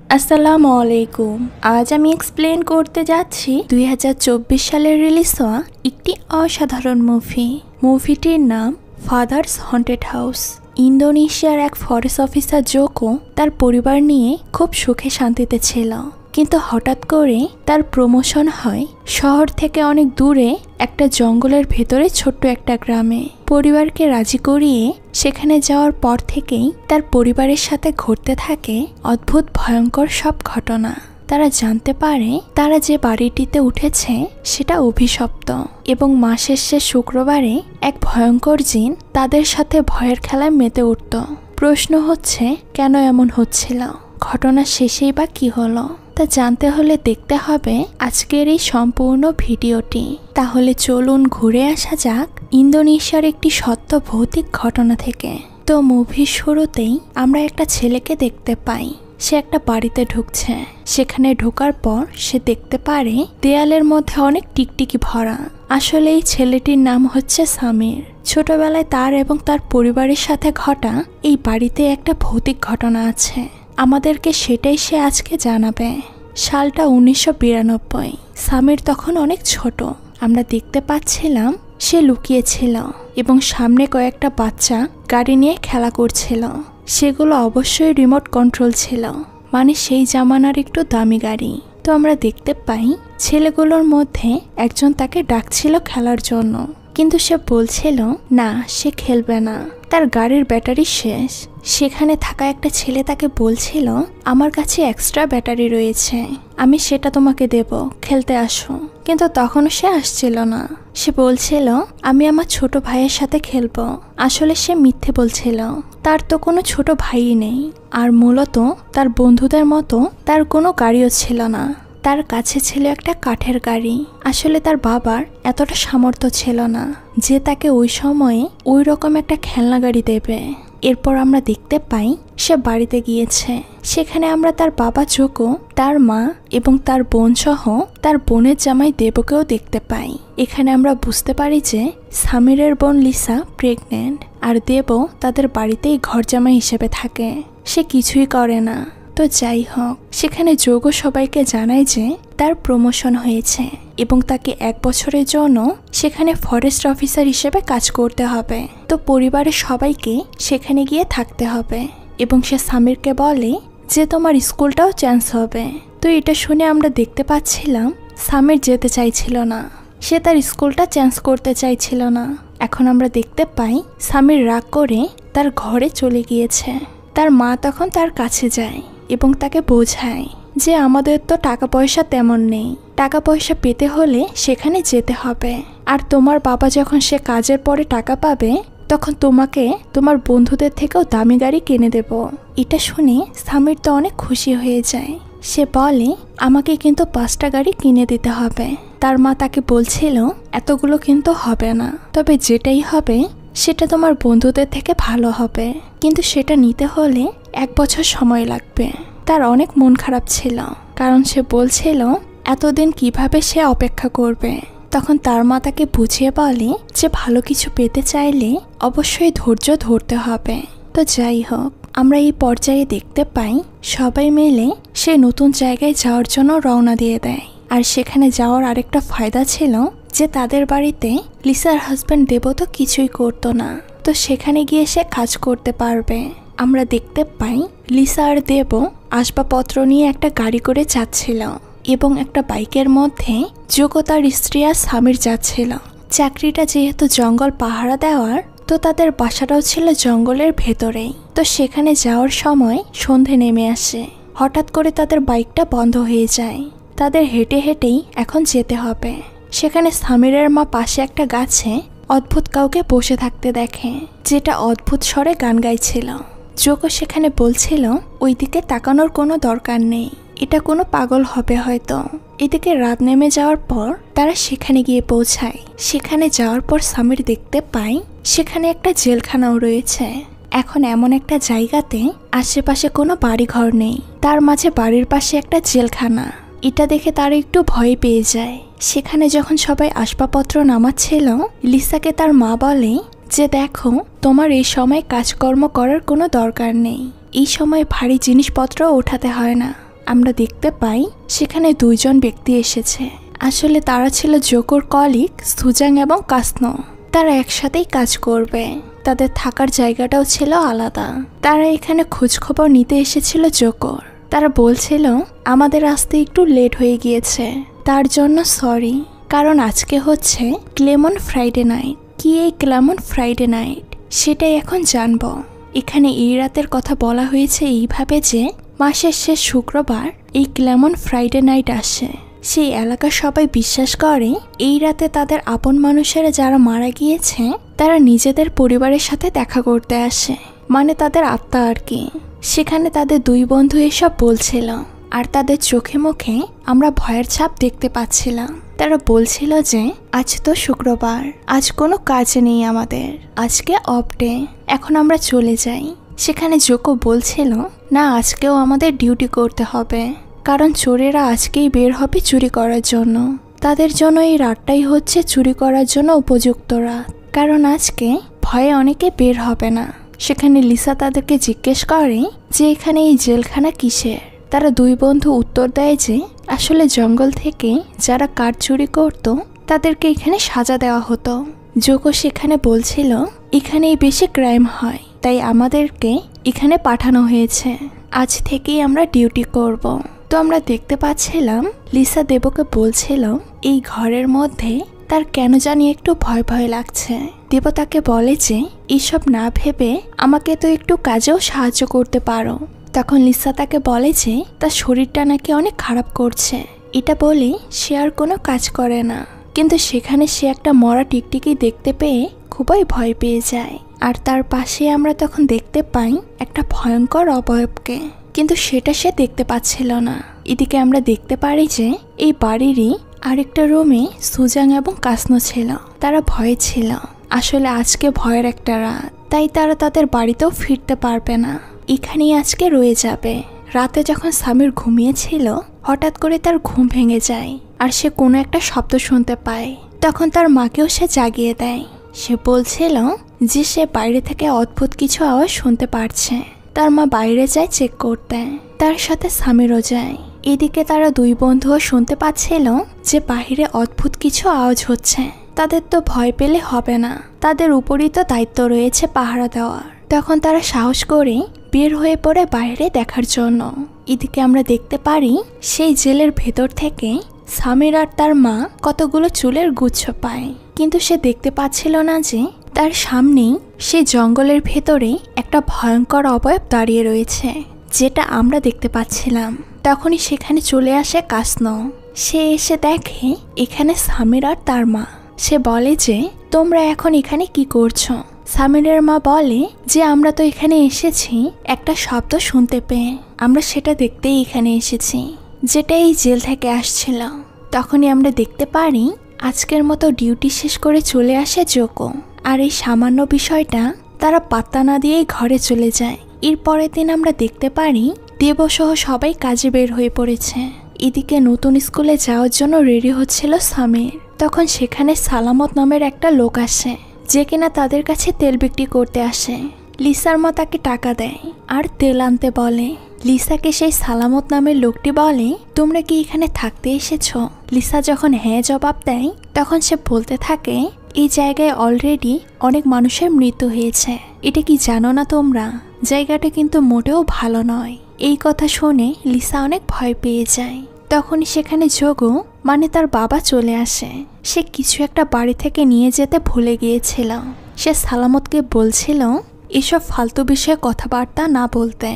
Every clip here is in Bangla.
আসসালামু আলাইকুম। আজ আমি এক্সপ্লেন করতে যাচ্ছি 2024 সালে রিলিজ হওয়া একটি অসাধারণ মুভিটির নাম ফাদার্স হন্টেড হাউস। ইন্দোনেশিয়ার এক ফরেস্ট অফিসার জোকো তার পরিবার নিয়ে খুব সুখে শান্তিতে ছিল, কিন্তু হঠাৎ করে তার প্রমোশন হয় শহর থেকে অনেক দূরে একটা জঙ্গলের ভেতরে ছোট্ট একটা গ্রামে। পরিবারকে রাজি করিয়ে সেখানে যাওয়ার পর থেকেই তার পরিবারের সাথে ঘটতে থাকে অদ্ভুত ভয়ঙ্কর সব ঘটনা। তারা জানতে পারে তারা যে বাড়িটিতে উঠেছে সেটা অভিশপ্ত এবং মাসের শেষ শুক্রবারে এক ভয়ঙ্কর জিন তাদের সাথে ভয়ের খেলায় মেতে উঠত। প্রশ্ন হচ্ছে, কেন এমন হচ্ছিল? ঘটনা শেষেই বা কি হলো তা জানতে হলে দেখতে হবে আজকের এই সম্পূর্ণ ভিডিওটি। তাহলে চলুন ঘুরে আসা যাক ইন্দোনেশিয়ার একটি সত্য ভৌতিক ঘটনা থেকে। তো মুভির শুরুতেই আমরা একটা ছেলেকে দেখতে পাই। সে একটা বাড়িতে ঢুকছে। সেখানে ঢোকার পর সে দেখতে পারে দেয়ালের মধ্যে অনেক টিকটিকি ভরা। আসলে এই ছেলেটির নাম হচ্ছে সামির। ছোটবেলায় তার এবং তার পরিবারের সাথে ঘটা এই বাড়িতে একটা ভৌতিক ঘটনা আছে। আমাদেরকে সেটাই সে আজকে জানাবে। সালটা 1992। সামির তখন অনেক ছোট। আমরা দেখতে পাচ্ছিলাম সে লুকিয়েছিল এবং সামনে কয়েকটা বাচ্চা গাড়ি নিয়ে খেলা করছিল। সেগুলো অবশ্যই রিমোট কন্ট্রোল ছিল, মানে সেই জামানার একটু দামি গাড়ি। তো আমরা দেখতে পাই ছেলেগুলোর মধ্যে একজন তাকে ডাকছিল খেলার জন্য, কিন্তু সে বলছিল না, সে খেলবে না, তার গাড়ির ব্যাটারি শেষ। সেখানে থাকা একটা ছেলে তাকে বলছিল, আমার কাছে এক্সট্রা ব্যাটারি রয়েছে, আমি সেটা তোমাকে দেব, খেলতে আসো। কিন্তু তখনও সে আসছিল না। সে বলছিল, আমি আমার ছোট ভাইয়ের সাথে খেলবো। আসলে সে মিথ্যে বলছিল, তার তো কোনো ছোট ভাইই নেই। আর মূলত তার বন্ধুদের মতো তার কোনো গাড়িও ছিল না। তার কাছে ছিল একটা কাঠের গাড়ি। আসলে তার বাবার এতটা সামর্থ্য ছিল না যে তাকে ওই সময়ে ওই রকম একটা খেলনা গাড়ি দেবে। এরপর আমরা দেখতে পাই সে বাড়িতে গিয়েছে। সেখানে আমরা তার বাবা জোকো, তার মা এবং তার বোন সহ তার বোনের জামাই দেবকেও দেখতে পাই। এখানে আমরা বুঝতে পারি যে সামিরের বোন লিসা প্রেগনেন্ট, আর দেব তাদের বাড়িতেই ঘর জামাই হিসেবে থাকে। সে কিছুই করে না। তো যাই হোক, সেখানে জোকো সবাইকে জানায় যে তার প্রমোশন হয়েছে এবং তাকে 1 বছরের জন্য সেখানে ফরেস্ট অফিসার হিসেবে কাজ করতে হবে। তো পরিবারের সবাইকে সেখানে গিয়ে থাকতে হবে এবং সে সামিরকে বলে যে তোমার স্কুলটাও চেঞ্জ হবে। তো এটা শুনে আমরা দেখতে পাচ্ছিলাম সামির যেতে চাইছিল না, সে তার স্কুলটা চেঞ্জ করতে চাইছিল না। এখন আমরা দেখতে পাই সামির রাগ করে তার ঘরে চলে গিয়েছে। তার মা তখন তার কাছে যায় এবং তাকে বোঝায় যে আমাদের তো টাকা পয়সা তেমন নেই, টাকা পয়সা পেতে হলে সেখানে যেতে হবে। আর তোমার বাবা যখন সে কাজের পরে টাকা পাবে তখন তোমাকে তোমার বন্ধুদের থেকেও দামি গাড়ি কিনে দেব। এটা শুনে সামির তো অনেক খুশি হয়ে যায়। সে বলে আমাকে কিন্তু 5টা গাড়ি কিনে দিতে হবে। তার মা তাকে বলছিল এতগুলো কিন্তু হবে না, তবে যেটাই হবে সেটা তোমার বন্ধুদের থেকে ভালো হবে, কিন্তু সেটা নিতে হলে 1 বছর সময় লাগবে। তার অনেক মন খারাপ ছিল, কারণ সে বলছিল এতদিন কিভাবে সে অপেক্ষা করবে। তখন তার মা তাকে বুঝিয়ে বলে যে ভালো কিছু পেতে চাইলে অবশ্যই ধৈর্য ধরতে হবে। তো যাই হোক, আমরা এই পর্যায়ে দেখতে পাই সবাই মিলে সে নতুন জায়গায় যাওয়ার জন্য রওনা দিয়ে দেয়। আর সেখানে যাওয়ার আরেকটা ফায়দা ছিল যে তাদের বাড়িতে লিসার হাজব্যান্ড দেব তো কিছুই করতো না, তো সেখানে গিয়ে সে কাজ করতে পারবে। আমরা দেখতে পাই লিসা আর দেব আসবাবপত্র নিয়ে একটা গাড়ি করে যাচ্ছিল এবং একটা বাইকের মধ্যে জোকো তার স্ত্রী আর সামির যাচ্ছিল। চাকরিটা যেহেতু জঙ্গল পাহারা দেওয়ার, তো তাদের বাসাটাও ছিল জঙ্গলের ভেতরেই। তো সেখানে যাওয়ার সময় সন্ধে নেমে আসে। হঠাৎ করে তাদের বাইকটা বন্ধ হয়ে যায়। তাদের হেঁটে হেঁটেই এখন যেতে হবে। সেখানে সামিরের মা পাশে একটা গাছে অদ্ভুত কাউকে বসে থাকতে দেখে, যেটা অদ্ভুত স্বরে গান গাইছিল। জোকো সেখানে বলছিল ওইদিকে তাকানোর কোনো দরকার নেই, এটা কোনো পাগল হবে হয়তো। এদিকে রাত নেমে যাওয়ার পর তারা সেখানে গিয়ে পৌঁছায়। সেখানে যাওয়ার পর সামির দেখতে পায় সেখানে একটা জেলখানাও রয়েছে। এখন এমন একটা জায়গাতে আশেপাশে কোনো বাড়িঘর নেই, তার মাঝে বাড়ির পাশে একটা জেলখানা। এটা দেখে তার একটু ভয় পেয়ে যায়। সেখানে যখন সবাই আসবাবপত্র নামাচ্ছিল, লিসাকে তার মা বলে যে দেখো, তোমার এই সময় কাজকর্ম করার কোনো দরকার নেই, এই সময় ভারী জিনিসপত্র ওঠাতে হয় না। আমরা দেখতে পাই সেখানে দুইজন ব্যক্তি এসেছে। আসলে তারা ছিল জোকোর কলিগ সুজাং এবং কাসনো। তারা একসাথেই কাজ করবে, তাদের থাকার জায়গাটাও ছিল আলাদা। তারা এখানে খোঁজখবর নিতে এসেছিল জোকোর। তারা বলছিল আমাদের আসতে একটু লেট হয়ে গিয়েছে, তার জন্য সরি। কারণ আজকে হচ্ছে ক্লেমন ফ্রাইডে নাইট। কি এই ক্লেমন ফ্রাইডে নাইট সেটাই এখন জানবো। এখানে এই রাতের কথা বলা হয়েছে এইভাবে যে মাসের শেষ শুক্রবার এই ক্লেমন ফ্রাইডে নাইট আসে। সেই এলাকার সবাই বিশ্বাস করে এই রাতে তাদের আপন মানুষেরা যারা মারা গিয়েছে তারা নিজেদের পরিবারের সাথে দেখা করতে আসে, মানে তাদের আত্মা আর কি। সেখানে তাদের দুই বন্ধু এসব বলছিল, আর তাদের চোখে মুখে আমরা ভয়ের ছাপ দেখতে পাচ্ছিলাম। তারা বলছিল যে আজ তো শুক্রবার, আজ কোনো কাজ নেই আমাদের, আজকে অফ ডে, এখন আমরা চলে যাই। সেখানে জোকো বলছিল না, আজকেও আমাদের ডিউটি করতে হবে, কারণ চোরেরা আজকেই বের হবে চুরি করার জন্য। তাদের জন্য এই রাতটাই হচ্ছে চুরি করার জন্য উপযুক্ত রাত, কারণ আজকে ভয়ে অনেকে বের হবে না। সেখানে লিসা তাদেরকে জিজ্ঞেস করে যে এখানে এই জেলখানা কিসের। তারা দুই বন্ধু উত্তর দেয় যে আসলে জঙ্গল থেকে যারা কাঠ চুরি করত তাদেরকে এখানে সাজা দেওয়া হতো। জোকো সেখানে বলছিল এখানেই বেশি ক্রাইম হয়, তাই আমাদেরকে এখানে পাঠানো হয়েছে, আজ থেকেই আমরা ডিউটি করব। তো আমরা দেখতে পাচ্ছিলাম লিসা দেবকে বলছিল এই ঘরের মধ্যে তার কেন জানি একটু ভয় ভয় লাগছে। দেব তাকে বলে যে এইসব না ভেবে আমাকে তো একটু কাজেও সাহায্য করতে পারো। তখন লিসা তাকে বলে যে তার শরীরটা নাকি অনেক খারাপ করছে। এটা বলে সে আর কোনো কাজ করে না, কিন্তু সেখানে সে একটা মরা টিকটিকি দেখতে পেয়ে খুবই ভয় পেয়ে যায়। আর তার পাশে আমরা তখন দেখতে পাই একটা ভয়ঙ্কর অবয়বকে, কিন্তু সেটা সে দেখতে পাচ্ছিল না। এদিকে আমরা দেখতে পারি যে এই বাড়িরই আরেকটা রুমে সুজাং এবং কাসনো ছিল। তারা ভয়ে ছিল, আসলে আজকে ভয়ের একটা রাত, তাই তারা তাদের বাড়িতেও ফিরতে পারবে না, এখানেই আজকে রয়ে যাবে। রাতে যখন সামির ঘুমিয়েছিল হঠাৎ করে তার ঘুম ভেঙে যায়, আর সে কোনো একটা শব্দ শুনতে পায়। তখন তার মাকেও সে জাগিয়ে দেয়। সে বলছিল যে সে বাইরে থেকে অদ্ভুত কিছু আওয়াজ শুনতে পারছে। তার মা বাইরে যায় চেক করতে, তার সাথে সামিরও যায়। এদিকে তারা দুই বন্ধুও শুনতে পাচ্ছিল যে বাহিরে অদ্ভুত কিছু আওয়াজ হচ্ছে। তাদের তো ভয় পেলে হবে না, তাদের উপরই তো দায়িত্ব রয়েছে পাহারা দেওয়ার। তখন তারা সাহস করে বের হয়ে পড়ে বাইরে দেখার জন্য। এদিকে আমরা দেখতে পারি সেই জেলের ভেতর থেকে সামির আর তার মা কতগুলো চুলের গুচ্ছ পায়, কিন্তু সে দেখতে পাচ্ছিল না যে তার সামনেই সেই জঙ্গলের ভেতরে একটা ভয়ঙ্কর অবয়ব দাঁড়িয়ে রয়েছে, যেটা আমরা দেখতে পাচ্ছিলাম। তখনই সেখানে চলে আসে কাসনো। সে এসে দেখে এখানে সামির আর তার মা। সে বলে যে তোমরা এখন এখানে কি করছো? সামিরের মা বলে যে আমরা তো এখানে এসেছি একটা শব্দ শুনতে পেয়ে, আমরা সেটা দেখতেই এখানে এসেছি, যেটা এই জেল থেকে আসছিল। তখনই আমরা দেখতে পারি আজকের মতো ডিউটি শেষ করে চলে আসে জোকো, আর এই সামান্য বিষয়টা তারা পাত্তা না দিয়েই ঘরে চলে যায়। এর পরের দিন আমরা দেখতে পারি দেবসহ সবাই কাজে বের হয়ে পড়েছে। এদিকে নতুন স্কুলে যাওয়ার জন্য রেডি হচ্ছিল সামির। তখন সেখানে সালামত নামের একটা লোক আসে, যে কিনা তাদের কাছে তেল বিক্রি করতে আসে। লিসার মা তাকে টাকা দেয় আর তেল আনতে বলে। লিসাকে সেই সালামত নামের লোকটি বলে তোমরা কি এখানে থাকতে এসেছো? লিসা যখন হ্যাঁ জবাব দেয় তখন সে বলতে থাকে এই জায়গায় অলরেডি অনেক মানুষের মৃত্যু হয়েছে, এটা কি জানো না তোমরা? জায়গাটা কিন্তু মোটেও ভালো নয়। এই কথা শুনে লিসা অনেক ভয় পেয়ে যায়। তখনই সেখানে যোগো মানে তার বাবা চলে আসে। সে কিছু একটা বাড়ি থেকে নিয়ে যেতে ভুলে গিয়েছিল। সে সালামতকে বলছিল এসব ফালতু বিষয়ে কথাবার্তা না বলতে।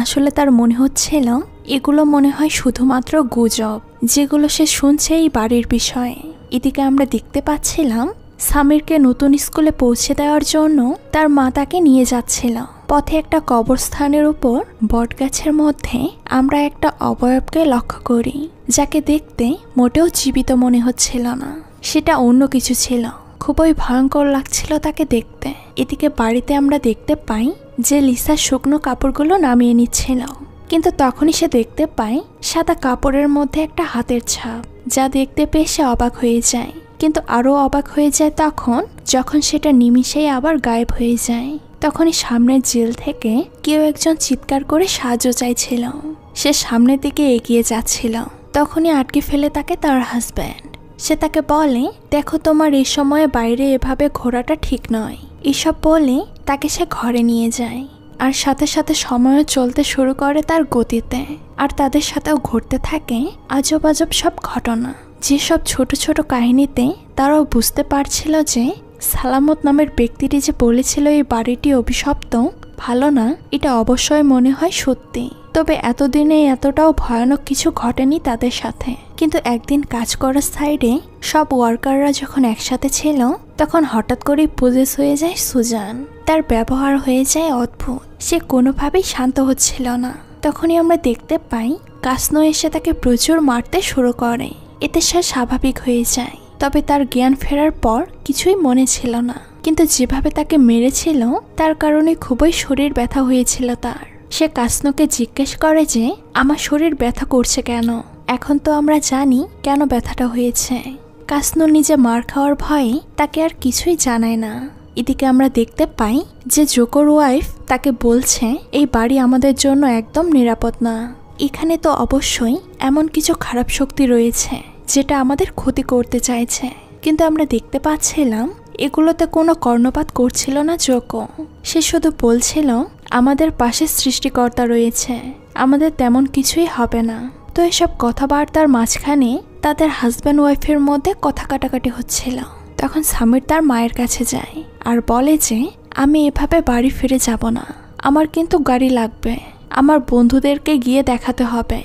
আসলে তার মনে হচ্ছিল এগুলো মনে হয় শুধুমাত্র গুজব, যেগুলো সে শুনছে এই বাড়ির বিষয়ে। এদিকে আমরা দেখতে পাচ্ছিলাম সামিরকে নতুন স্কুলে পৌঁছে দেওয়ার জন্য তার মা তাকে নিয়ে যাচ্ছিল। পথে একটা কবরস্থানের উপর বটগাছের মধ্যে আমরা একটা অবয়বকে লক্ষ্য করি, যাকে দেখতে মোটেও জীবিত মনে হচ্ছিল না, সেটা অন্য কিছু ছিল। খুবই ভয়ঙ্কর লাগছিল তাকে দেখতে। এদিকে বাড়িতে আমরা দেখতে পাই যে লিসা শুকনো কাপড়গুলো নামিয়ে নিচ্ছিল, কিন্তু তখনই সে দেখতে পায় সাদা কাপড়ের মধ্যে একটা হাতের ছাপ, যা দেখতে পেয়ে সে অবাক হয়ে যায়। কিন্তু আরও অবাক হয়ে যায় যখন সেটা নিমিষেই আবার গায়েব হয়ে যায়। তখনই সামনের জেল থেকে কেউ একজন চিৎকার করে সাহায্য চাইছিল। সে সামনের দিকে এগিয়ে যাচ্ছিল। তখনই আটকে ফেলে তাকে তার হাজব্যান্ড। সে তাকে বলে, দেখো তোমার এই সময়ে বাইরে এভাবে ঘোরাটা ঠিক নয়। এসব বলে তাকে সে ঘরে নিয়ে যায়। আর সাথে সাথে সময়ও চলতে শুরু করে তার গতিতে। আর তাদের সাথেও ঘটতে থাকে আজব আজব সব ঘটনা, যেসব ছোট ছোট কাহিনীতে তারাও বুঝতে পারছিল যে সালামত নামের ব্যক্তিটি যে বলেছিল এই বাড়িটি অভিশপ্ত, ভালো না, এটা অবশ্যই মনে হয় সত্যি। তবে এতদিনে এতটাও ভয়ানক কিছু ঘটেনি তাদের সাথে। কিন্তু একদিন কাজ করার সাইডে সব ওয়ার্কাররা যখন একসাথে ছিল, তখন হঠাৎ করেই পজেস হয়ে যায় সুজান। তার ব্যবহার হয়ে যায় অদ্ভুত। সে কোনোভাবেই শান্ত হচ্ছিল না। তখনই আমরা দেখতে পাই কাসনো এসে তাকে প্রচুর মারতে শুরু করে। এতে সে স্বাভাবিক হয়ে যায়। তবে তার জ্ঞান ফেরার পর কিছুই মনে ছিল না। কিন্তু যেভাবে তাকে মেরেছিল তার কারণে খুবই শরীর ব্যথা হয়েছিল তার। সে কাসনোকে জিজ্ঞেস করে যে আমার শরীর ব্যথা করছে কেন। এখন তো আমরা জানি কেন ব্যথাটা হয়েছে। কাসনো নিজে মার খাওয়ার ভয়ে তাকে আর কিছুই জানায় না। এদিকে আমরা দেখতে পাই যে জোকোর ওয়াইফ তাকে বলছে এই বাড়ি আমাদের জন্য একদম নিরাপদ না। এখানে তো অবশ্যই এমন কিছু খারাপ শক্তি রয়েছে যেটা আমাদের ক্ষতি করতে চাইছে। কিন্তু আমরা দেখতে পাচ্ছিলাম এগুলোতে কোনো কর্ণপাত করছিল না জোকো। সে শুধু বলছিল আমাদের পাশে সৃষ্টিকর্তা রয়েছে, আমাদের তেমন কিছুই হবে না। তো এসব কথাবার্তার মাঝখানে তাদের হাজব্যান্ড ওয়াইফের মধ্যে কথা কাটাকাটি হচ্ছিল। তখন সামির তার মায়ের কাছে যায় আর বলে যে আমি এভাবে বাড়ি ফিরে যাব না, আমার কিন্তু গাড়ি লাগবে। আমার বন্ধুদেরকে গিয়ে দেখাতে হবে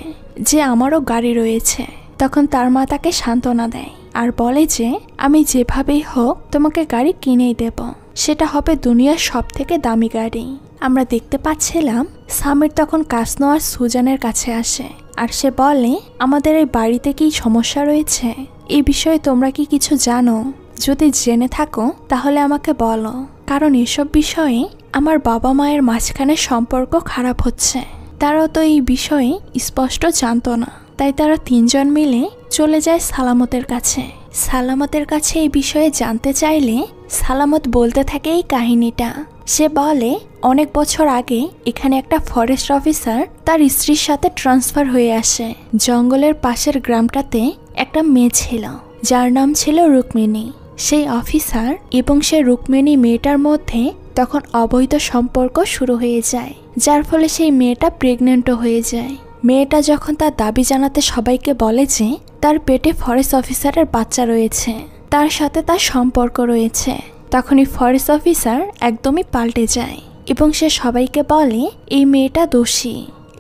যে আমারও গাড়ি রয়েছে। তখন তার মা তাকে সান্ত্বনা দেয় আর বলে যে আমি যেভাবেই হোক তোমাকে গাড়ি কিনেই দেব, সেটা হবে দুনিয়ার সব থেকে দামি গাড়ি। আমরা দেখতে পাচ্ছিলাম সামির তখন কাসনো আর সুজানের কাছে আসে আর সে বলে আমাদের এই বাড়িতে কি সমস্যা রয়েছে, এই বিষয়ে তোমরা কি কিছু জানো? যদি জেনে থাকো তাহলে আমাকে বলো, কারণ এসব বিষয়ে আমার বাবা মায়ের মাঝখানে সম্পর্ক খারাপ হচ্ছে। তারাও তো এই বিষয়ে স্পষ্ট জানতো না। তাই তারা তিনজন মিলে চলে যায় সালামতের কাছে। সালামতের কাছে এই বিষয়ে জানতে চাইলে সালামত বলতে থাকে এই কাহিনীটা। সে বলে অনেক বছর আগে এখানে একটা ফরেস্ট অফিসার তার স্ত্রীর সাথে ট্রান্সফার হয়ে আসে। জঙ্গলের পাশের গ্রামটাতে একটা মেয়ে ছিল যার নাম ছিল রুকমিনী। সেই অফিসার এবং সে রুকমিনী মেয়েটার মধ্যে তখন অবৈধ সম্পর্ক শুরু হয়ে যায়, যার ফলে সেই মেয়েটা প্রেগনেন্টও হয়ে যায়। মেয়েটা যখন তার দাবি জানাতে সবাইকে বলে যে তার পেটে ফরেস্ট অফিসারের বাচ্চা রয়েছে, তার সাথে তার সম্পর্ক রয়েছে, তখনই ফরেস্ট অফিসার একদমই পাল্টে যায় এবং সে সবাইকে বলে এই মেয়েটা দোষী,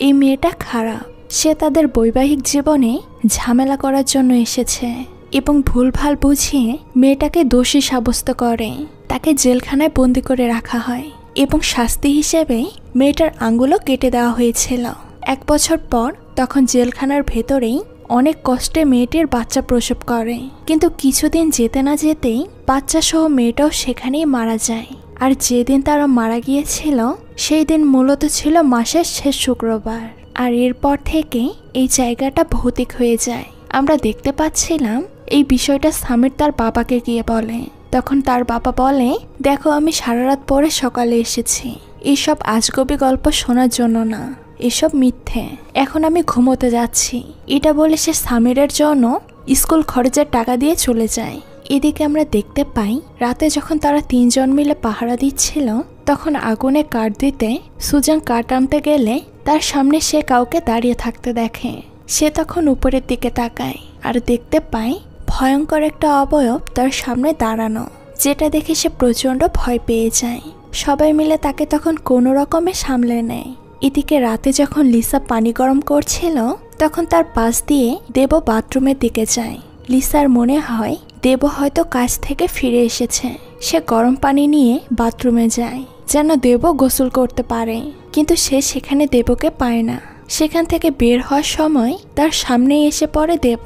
এই মেয়েটা খারাপ, সে তাদের বৈবাহিক জীবনে ঝামেলা করার জন্য এসেছে এবং ভুলভাল বুঝিয়ে মেয়েটাকে দোষী সাব্যস্ত করে। তাকে জেলখানায় বন্দি করে রাখা হয় এবং শাস্তি হিসেবে মেয়েটার আঙ্গুলও কেটে দেওয়া হয়েছিল। 1 বছর পর তখন জেলখানার ভেতরেই অনেক কষ্টে মেয়েটির বাচ্চা প্রসব করে। কিন্তু কিছুদিন যেতে না যেতেই বাচ্চা সহ মেয়েটাও সেখানেই মারা যায়। আর যেদিন তারা মারা গিয়েছিল সেই দিন মূলত ছিল মাসের শেষ শুক্রবার। আর এরপর থেকে এই জায়গাটা ভৌতিক হয়ে যায়। আমরা দেখতে পাচ্ছিলাম এই বিষয়টা সামির তার বাবাকে গিয়ে বলে। তখন তার বাবা বলে দেখো আমি সারা রাত পরে সকালে এসেছি, এইসব আজগবি গল্প শোনার জন্য না, এসব মিথ্যে, এখন আমি ঘুমোতে যাচ্ছি। এটা বলে সে সামিরের জন্য স্কুল খরচের টাকা দিয়ে চলে যায়। এদিকে আমরা দেখতে পাই রাতে যখন তারা 3 জন মিলে পাহারা দিচ্ছিল তখন আগুনে কাঠ দিতে সুজান কাঠ আনতে গেলে তার সামনে সে কাউকে দাঁড়িয়ে থাকতে দেখে। সে তখন উপরের দিকে তাকায় আর দেখতে পায় ভয়ঙ্কর একটা অবয়ব তার সামনে দাঁড়ানো, যেটা দেখে সে প্রচণ্ড ভয় পেয়ে যায়। সবাই মিলে তাকে তখন কোনো রকমে সামলে নেয়। এদিকে রাতে যখন লিসা পানি গরম করছিল তখন তার পাশ দিয়ে দেব বাথরুমের দিকে যায়। লিসার মনে হয় দেব হয়তো কাজ থেকে ফিরে এসেছে। সে গরম পানি নিয়ে বাথরুমে যায় যেন দেব গোসল করতে পারে, কিন্তু সে সেখানে দেবকে পায় না। সেখান থেকে বের হওয়ার সময় তার সামনে এসে পড়ে দেব।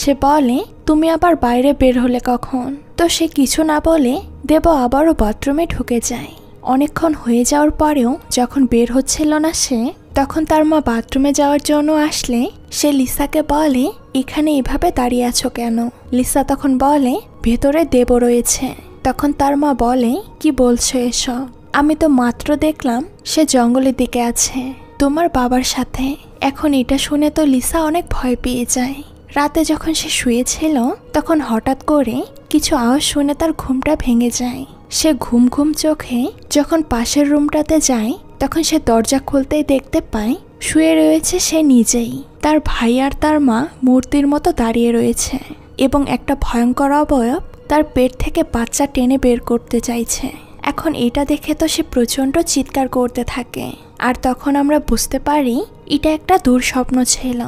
সে বলে তুমি আবার বাইরে বের হলে কখন? তো সে কিছু না বলে দেব আবারও বাথরুমে ঢুকে যায়। অনেকক্ষণ হয়ে যাওয়ার পরেও যখন বের হচ্ছিল না সে, তখন তার মা বাথরুমে যাওয়ার জন্য আসলে সে লিসাকে বলে এখানে এভাবে দাঁড়িয়ে আছো কেন? লিসা তখন বলে ভেতরে দেব রয়েছে। তখন তার মা বলে কি বলছো এসব? আমি তো মাত্র দেখলাম সে জঙ্গলের দিকে আছে তোমার বাবার সাথে। এখন এটা শুনে তো লিসা অনেক ভয় পেয়ে যায়। রাতে যখন সে শুয়েছিল তখন হঠাৎ করে কিছু আওয়াজ শুনে তার ঘুমটা ভেঙে যায়। সে ঘুম ঘুম চোখে যখন পাশের রুমটাতে যায় তখন সে দরজা খুলতেই দেখতে পায় শুয়ে রয়েছে সে নিজেই। তার ভাই আর তার মা মূর্তির মতো দাঁড়িয়ে রয়েছে এবং একটা ভয়ঙ্কর অবয়ব তার পেট থেকে বাচ্চা টেনে বের করতে চাইছে। এখন এটা দেখে তো সে প্রচণ্ড চিৎকার করতে থাকে। আর তখন আমরা বুঝতে পারি এটা একটা দুঃস্বপ্ন ছিল,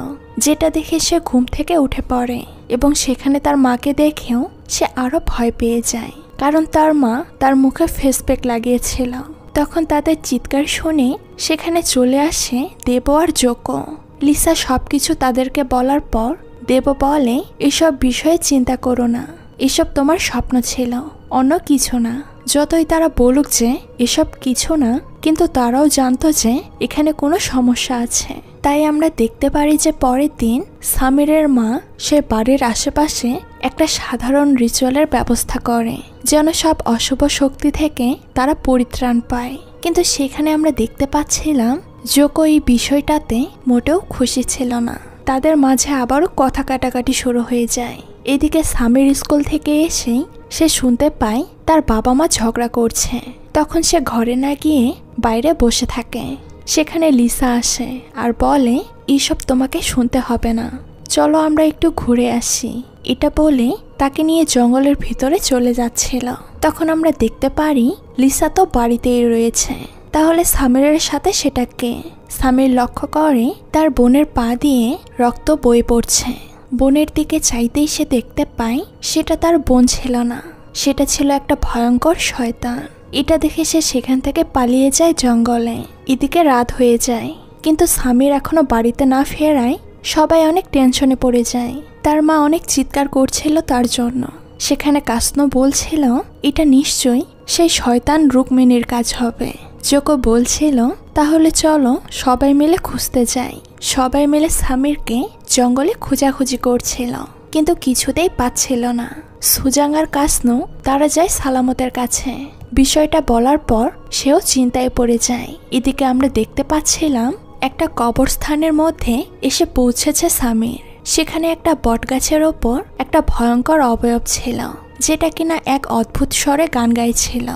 যেটা দেখে সে ঘুম থেকে উঠে পড়ে এবং সেখানে তার মাকে দেখেও সে আরো ভয় পেয়ে যায়, কারণ তার মা তার মুখে ফেস প্যাক লাগিয়েছিল। তখন তাদের চিৎকার শুনে সেখানে চলে আসে দেব আর জোকো। লিসা সবকিছু তাদেরকে বলার পর দেব বলে, এসব বিষয়ে চিন্তা করো না, এসব তোমার স্বপ্ন ছিল, অন্য কিছু না। যতই তারা বলুক যে এসব কিছু না, কিন্তু তারাও জানতো যে এখানে কোনো সমস্যা আছে। তাই আমরা দেখতে পারি যে পরের দিন সামিরের মা সে বাড়ির আশেপাশে একটা সাধারণ রিচুয়ালের ব্যবস্থা করে, যেন সব অশুভ শক্তি থেকে তারা পরিত্রাণ পায়। কিন্তু সেখানে আমরা দেখতে পাচ্ছিলাম জোকো এই বিষয়টাতে মোটেও খুশি ছিল না। তাদের মাঝে আবারও কথা কাটাকাটি শুরু হয়ে যায়। এদিকে সামির স্কুল থেকে এসেই সে শুনতে পায় তার বাবা মা ঝগড়া করছে। তখন সে ঘরে না গিয়ে বাইরে বসে থাকে। সেখানে লিসা আসে আর বলে, এইসব তোমাকে শুনতে হবে না, চলো আমরা একটু ঘুরে আসি। এটা বলে তাকে নিয়ে জঙ্গলের ভিতরে চলে যাচ্ছিল। তখন আমরা দেখতে পারি লিসা তো বাড়িতেই রয়েছে। তাহলে সামিরের সাথে সেটা কে? সামির লক্ষ্য করে তার বোনের পা দিয়ে রক্ত বয়ে পড়ছে। বোনের দিকে চাইতেই সে দেখতে পায় সেটা তার বোন ছিল না, সেটা ছিল একটা ভয়ঙ্কর শয়তান। এটা দেখে সে সেখান থেকে পালিয়ে যায় জঙ্গলে। এদিকে রাত হয়ে যায়, কিন্তু সামির এখনো বাড়িতে না ফেরায় সবাই অনেক টেনশনে পড়ে যায়। তার মা অনেক চিৎকার করছিল তার জন্য। সেখানে কাসনো বলছিল এটা নিশ্চয়ই সেই শয়তান রুকমিনীর কাজ হবে। জোকো বলছিল তাহলে চলো সবাই মিলে খুঁজতে যাই। সবাই মিলে সামিরকে জঙ্গলে খোঁজাখুঁজি করছিল, কিন্তু কিছুতেই পাচ্ছিল না। সুজাং আর কাসনো তারা যায় সালামতের কাছে। বিষয়টা বলার পর সেও চিন্তায় পড়ে যায়। এদিকে আমরা দেখতে পাচ্ছিলাম একটা কবরস্থানের মধ্যে এসে পৌঁছেছে সামির। সেখানে একটা বটগাছের ওপর একটা ভয়ঙ্কর অবয়ব ছিল, যেটা কিনা এক অদ্ভুত স্বরে গান গাইছিল।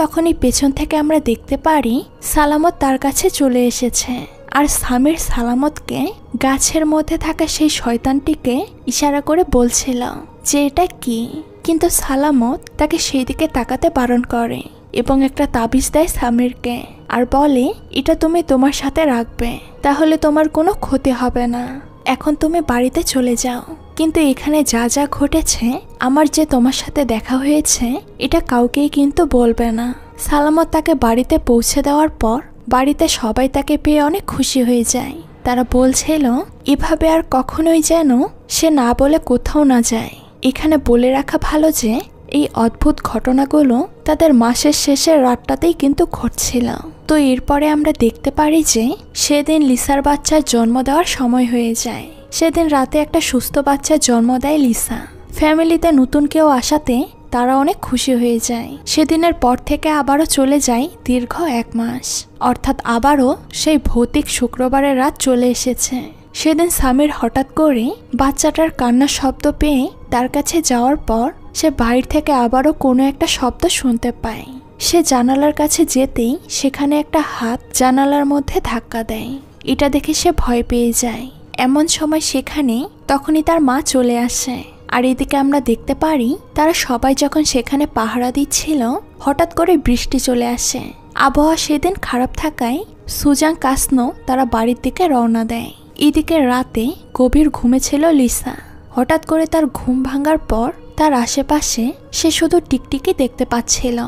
তখনই পেছন থেকে আমরা দেখতে পারি সালামত তার কাছে চলে এসেছে, আর সামির সালামতকে গাছের মধ্যে থাকা সেই শয়তানটিকে ইশারা করে বলছিল যে এটা কি। কিন্তু সালামত তাকে সেই দিকে তাকাতে বারণ করে এবং একটা তাবিজ দেয় সামিরকে আর বলে এটা তুমি তোমার সাথে রাখবে, তাহলে তোমার কোনো ক্ষতি হবে না। এখন তুমি বাড়িতে চলে যাও, কিন্তু এখানে যা যা ঘটেছে, আমার যে তোমার সাথে দেখা হয়েছে, এটা কাউকেই কিন্তু বলবে না। সালামত তাকে বাড়িতে পৌঁছে দেওয়ার পর বাড়িতে সবাই তাকে পেয়ে অনেক খুশি হয়ে যায়। তারা বলছিল এভাবে আর কখনোই যেন সে না বলে কোথাও না যায়। এখানে বলে রাখা ভালো যে এই অদ্ভুত ঘটনাগুলো তাদের মাসের শেষের রাতটাতেই কিন্তু ঘটছিল। তো এরপরে আমরা দেখতে পারি যে সেদিন লিসার বাচ্চার জন্ম দেওয়ার সময় হয়ে যায়। সেদিন রাতে একটা সুস্থ বাচ্চার জন্ম দেয় লিসা। ফ্যামিলিতে নতুন কেউ আসাতে তারা অনেক খুশি হয়ে যায়। সেদিনের পর থেকে আবারও চলে যায় দীর্ঘ 1 মাস, অর্থাৎ আবারও সেই ভৌতিক শুক্রবারের রাত চলে এসেছে। সেদিন সামির হঠাৎ করে বাচ্চাটার কান্নার শব্দ পেয়ে তার কাছে যাওয়ার পর সে বাইরে থেকে আবারও কোনো একটা শব্দ শুনতে পায়। সে জানালার কাছে যেতেই সেখানে একটা হাত জানালার মধ্যে ধাক্কা দেয়। এটা দেখে সে ভয় পেয়ে যায়। এমন সময় সেখানে তখনই তার মা চলে আসে। আর এদিকে আমরা দেখতে পারি তারা সবাই যখন সেখানে পাহারা দিচ্ছিল, হঠাৎ করে বৃষ্টি চলে আসে। আবহাওয়া সেদিন খারাপ থাকায় সুজাং কাসনো তারা বাড়ির দিকে রওনা দেয়। এদিকে রাতে গভীর ঘুমে ছিল লিসা। হঠাৎ করে তার ঘুম ভাঙার পর তার আশেপাশে সে শুধু টিকটিকি দেখতে পাচ্ছিল।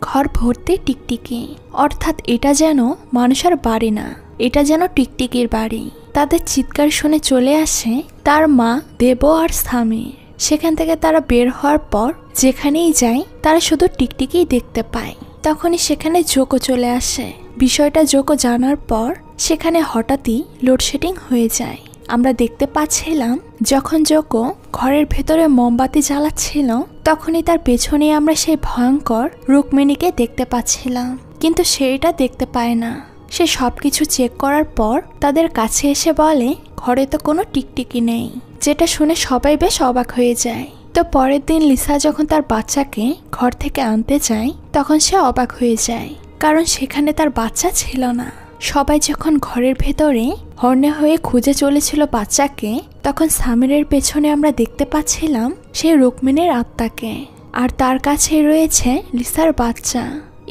ঘর ভর্তি টিকটিকি, অর্থাৎ এটা যেন মানুষের বাড়ি না, এটা যেন টিকটিকির বাড়ি। তাদের চিৎকার শুনে চলে আসে তার মা, দেব আর স্বামী। সেখান থেকে তারা বের হওয়ার পর যেখানেই যায় তারা শুধু টিকটিকিই দেখতে পায়। তখনই সেখানে জোকো চলে আসে। বিষয়টা জোকো জানার পর সেখানে হঠাৎই লোডশেডিং হয়ে যায়। আমরা দেখতে পাচ্ছিলাম যখন জোকো ঘরের ভেতরে মোমবাতি জ্বালাচ্ছিল, তখনই তার পেছনে আমরা সেই ভয়ঙ্কর রুকমিনীকে দেখতে পাচ্ছিলাম, কিন্তু সেটা দেখতে পায় না। সে সবকিছু চেক করার পর তাদের কাছে এসে বলে ঘরে তো কোনো টিকটিকি নেই, যেটা শুনে সবাই বেশ অবাক হয়ে যায়। তো পরের দিন লিসা যখন তার বাচ্চাকে ঘর থেকে আনতে যায় তখন সে অবাক হয়ে যায়, কারণ সেখানে তার বাচ্চা ছিল না। সবাই যখন ঘরের ভেতরে হর্নে হয়ে খুঁজে চলেছিল বাচ্চাকে, তখন সামিরের পেছনে আমরা দেখতে পাচ্ছিলাম সেই রুকমিনীর আত্মাকে, আর তার কাছে রয়েছে লিসার বাচ্চা।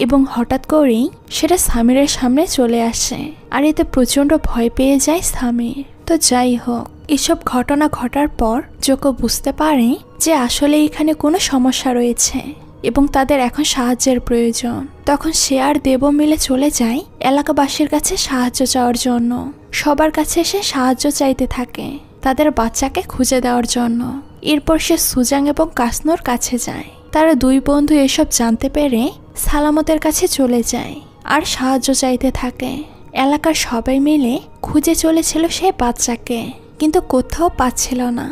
এবং হঠাৎ করেই সেটা সামিরের সামনে চলে আসে, আর এতে প্রচণ্ড ভয় পেয়ে যায় সামির। তো যাই হোক, এসব ঘটনা ঘটার পর জোকো বুঝতে পারে যে আসলে এখানে কোনো সমস্যা রয়েছে এবং তাদের এখন সাহায্যের প্রয়োজন। তখন সে আর দেব মিলে চলে যায় এলাকাবাসীর কাছে সাহায্য চাওয়ার জন্য। সবার কাছে সে সাহায্য চাইতে থাকে তাদের বাচ্চাকে খুঁজে দেওয়ার জন্য। এরপর সে সুজাং এবং কাসনোর কাছে যায়। তারা দুই বন্ধু এসব জানতে পেরে সালামতের কাছে চলে যায় আর সাহায্য চাইতে থাকে। এলাকার সবাই মিলে খুঁজে চলেছিল সে বাচ্চাকে, কিন্তু কোথাও পাচ্ছিল না।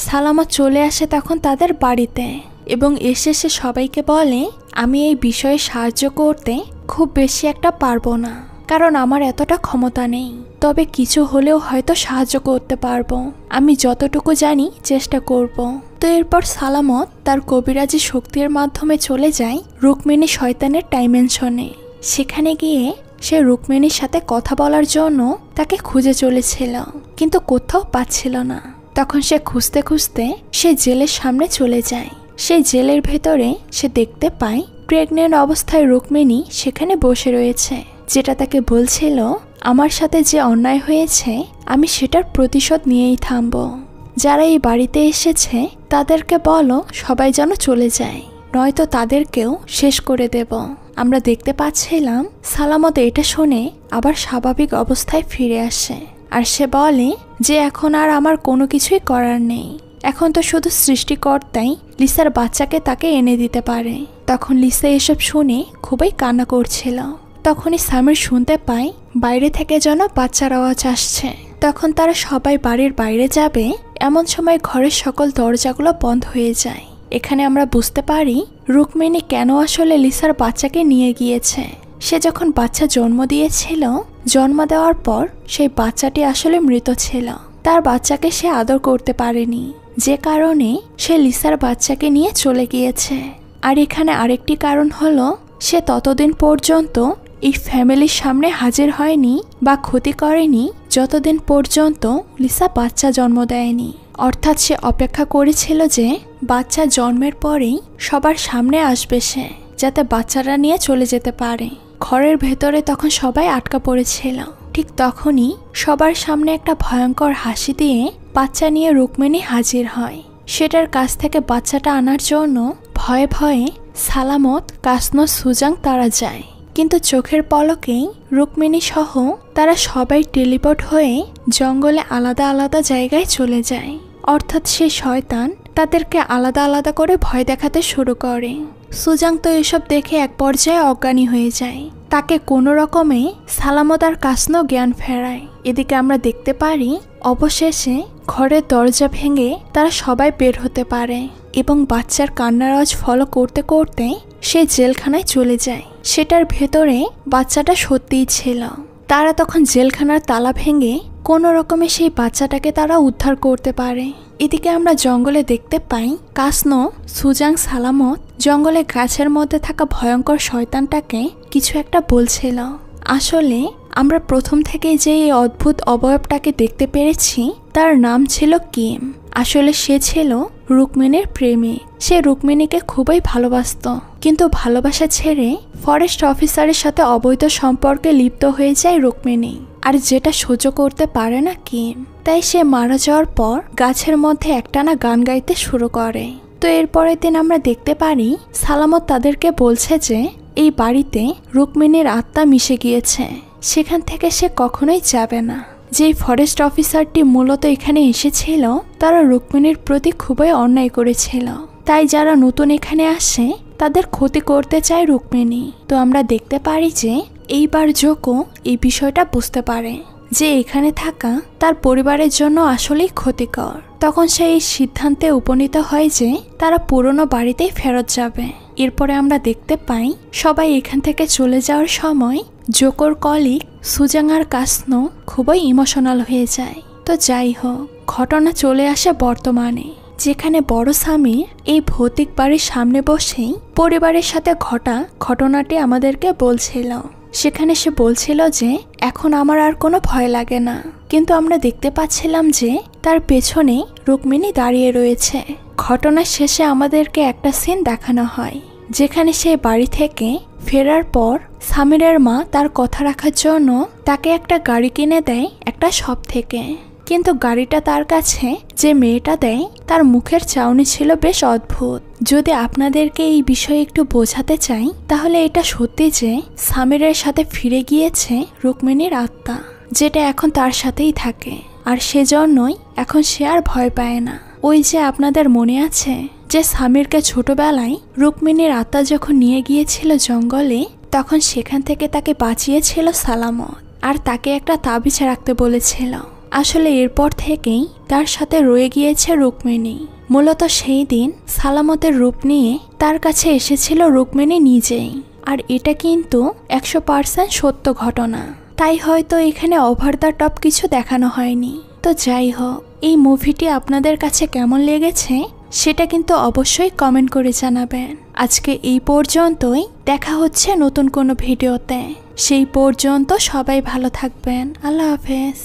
সালামত চলে আসে তখন তাদের বাড়িতে এবং এসে সে সবাইকে বলে, আমি এই বিষয়ে সাহায্য করতে খুব বেশি একটা পারবো না, কারণ আমার এতটা ক্ষমতা নেই, তবে কিছু হলেও হয়তো সাহায্য করতে পারবো। আমি যতটুকু জানি চেষ্টা করব। তো এরপর সালামত তার কবিরাজি শক্তির মাধ্যমে চলে যায় রুকমিনী শয়তানের ডাইমেনশনে। সেখানে গিয়ে সে রুকমিনীর সাথে কথা বলার জন্য তাকে খুঁজে চলেছিল, কিন্তু কোথাও পাচ্ছিল না। তখন সে খুঁজতে খুঁজতে সে জেলের সামনে চলে যায়। সেই জেলের ভেতরে সে দেখতে পায় প্রেগনেন্ট অবস্থায় রুকমিনী সেখানে বসে রয়েছে, যেটা তাকে বলছিল আমার সাথে যে অন্যায় হয়েছে আমি সেটার প্রতিশোধ নিয়েই থামবো। যারা এই বাড়িতে এসেছে তাদেরকে বলো সবাই যেন চলে যায়, নয়তো তাদেরকেও শেষ করে দেব। আমরা দেখতে পাচ্ছিলাম সালামত এটা শুনে আবার স্বাভাবিক অবস্থায় ফিরে আসে, আর সে বলে যে এখন আর আমার কোনো কিছুই করার নেই, এখন তো শুধু সৃষ্টিকর্তাই লিসার বাচ্চাকে তাকে এনে দিতে পারে। তখন লিসা এসব শুনে খুবই কান্না করছিল। তখনই সামির শুনতে পায় বাইরে থেকে যেন বাচ্চার আওয়াজ আসছে। তখন তারা সবাই বাড়ির বাইরে যাবে, এমন সময় ঘরের সকল দরজাগুলো বন্ধ হয়ে যায়। এখানে আমরা বুঝতে পারি রুকমিনী কেন আসলে লিসার বাচ্চাকে নিয়ে গিয়েছে। সে যখন বাচ্চা জন্ম দিয়েছিল, জন্ম দেওয়ার পর সেই বাচ্চাটি আসলে মৃত ছিল। তার বাচ্চাকে সে আদর করতে পারেনি, যে কারণে সে লিসার বাচ্চাকে নিয়ে চলে গিয়েছে। আর এখানে আরেকটি কারণ হলো সে ততদিন পর্যন্ত এই ফ্যামিলির সামনে হাজির হয়নি বা ক্ষতি করেনি যতদিন পর্যন্ত লিসা বাচ্চা জন্ম দেয়নি। অর্থাৎ সে অপেক্ষা করেছিল যে বাচ্চা জন্মের পরেই সবার সামনে আসবে সে, যাতে বাচ্চারা নিয়ে চলে যেতে পারে। ঘরের ভেতরে তখন সবাই আটকা পড়েছিল। ঠিক তখনই সবার সামনে একটা ভয়ঙ্কর হাসি দিয়ে বাচ্চা নিয়ে রুকমিনী হাজির হয়। সেটার কাছ থেকে বাচ্চাটা আনার জন্য ভয়ে ভয়ে সালামত, কাসনো, সুজাং তারা যায়, কিন্তু চোখের পলকেই রুকমিনী সহ তারা সবাই টেলিপোর্ট হয়ে জঙ্গলে আলাদা আলাদা জায়গায় চলে যায়। অর্থাৎ সে শয়তান তাদেরকে আলাদা আলাদা করে ভয় দেখাতে শুরু করে। সুজাং তো এসব দেখে এক পর্যায়ে অজ্ঞানী হয়ে যায়। তাকে কোনো রকমে সালামত আর কাসনো জ্ঞান ফেরায়। এদিকে আমরা দেখতে পারি অবশেষে ঘরের দরজা ভেঙে তারা সবাই বের হতে পারে এবং বাচ্চার কান্নার আওয়াজ ফলো করতে করতে সে জেলখানায় চলে যায়। সেটার ভেতরে বাচ্চাটা সত্যিই ছিল। তারা তখন জেলখানার তালা ভেঙে কোনো রকমে সেই বাচ্চাটাকে তারা উদ্ধার করতে পারে। এদিকে আমরা জঙ্গলে দেখতে পাই কাসনো, সুজাং, সালামত জঙ্গলে গাছের মধ্যে থাকা ভয়ঙ্কর শয়তানটাকে কিছু একটা বলছিল। আসলে আমরা প্রথম থেকে যে এই অদ্ভুত অবয়বটাকে দেখতে পেরেছি তার নাম ছিল কিম। আসলে সে ছিল রুকমিনীর প্রেমিক। সে রুকমিনীকে খুবই ভালোবাসত, কিন্তু ভালোবাসা ছেড়ে ফরেস্ট অফিসারের সাথে অবৈধ সম্পর্কে লিপ্ত হয়ে যায় রুকমিনী, আর যেটা সহ্য করতে পারে না কিম। তাই সে মারা যাওয়ার পর গাছের মধ্যে একটানা গান গাইতে শুরু করে। তো এরপরের দিন আমরা দেখতে পারি সালামত তাদেরকে বলছে যে এই বাড়িতে রুকমিনীর আত্মা মিশে গিয়েছে, সেখান থেকে সে কখনোই যাবে না। যেই ফরেস্ট অফিসারটি মূলত এখানে এসেছিল তারা রুকমিনীর প্রতি খুবই অন্যায় করেছিল, তাই যারা নতুন এখানে আসে তাদের ক্ষতি করতে চায় রুকমিনী। তো আমরা দেখতে পারি যে এইবার জোকো এই বিষয়টা বুঝতে পারে যে এখানে থাকা তার পরিবারের জন্য আসলেই ক্ষতিকর। তখন সে এই সিদ্ধান্তে উপনীত হয় যে তারা পুরনো বাড়িতেই ফেরত যাবে। এরপরে আমরা দেখতে পাই সবাই এখান থেকে চলে যাওয়ার সময় জোকোর কলিগ সুজাঙার কাসনো খুবই ইমোশনাল হয়ে যায়। তো যাই হোক, ঘটনা চলে আসে বর্তমানে, যেখানে বড় স্বামীর এই ভৌতিক বাড়ির সামনে বসেই পরিবারের সাথে ঘটা ঘটনাটি আমাদেরকে বলছিল। সেখানে সে বলছিল যে এখন আমার আর কোনো ভয় লাগে না, কিন্তু আমরা দেখতে পাচ্ছিলাম যে তার পেছনে রুক্মিণী দাঁড়িয়ে রয়েছে। ঘটনার শেষে আমাদেরকে একটা সিন দেখানো হয়, যেখানে সে বাড়ি থেকে ফেরার পর সামিরের মা তার কথা রাখার জন্য তাকে একটা গাড়ি কিনে দেয় একটা শপ থেকে। কিন্তু গাড়িটা তার কাছে যে মেয়েটা দেয় তার মুখের চাউনি ছিল বেশ অদ্ভুত। যদি আপনাদেরকে এই বিষয়ে একটু বোঝাতে চাই, তাহলে এটা সত্যি যে সামিরের সাথে ফিরে গিয়েছে রুক্মিণীর আত্মা, যেটা এখন তার সাথেই থাকে, আর সেজন্যই এখন সে আর ভয় পায় না। ওই যে আপনাদের মনে আছে যে সামিরকে ছোটবেলায় রুক্মিণীর আত্মা যখন নিয়ে গিয়েছিল জঙ্গলে, তখন সেখান থেকে তাকে বাঁচিয়েছিল সালামত, আর তাকে একটা তাবিজ রাখতে বলেছিল। আসলে এরপর থেকেই তার সাথে রয়ে গিয়েছে রুক্মিণী। মূলত সেই দিন সালামতের রূপ নিয়ে তার কাছে এসেছিল রুক্মিণী নিজেই, আর এটা কিন্তু 100% সত্য ঘটনা। তাই হয়তো এখানে ওভার দ্য টপ কিছু দেখানো হয়নি। তো যাই হোক, এই মুভিটি আপনাদের কাছে কেমন লেগেছে সেটা কিন্তু অবশ্যই কমেন্ট করে জানাবেন। আজকে এই পর্যন্তই, দেখা হচ্ছে নতুন কোনো ভিডিওতে। সেই পর্যন্ত সবাই ভালো থাকবেন। আল্লাহ হাফেজ।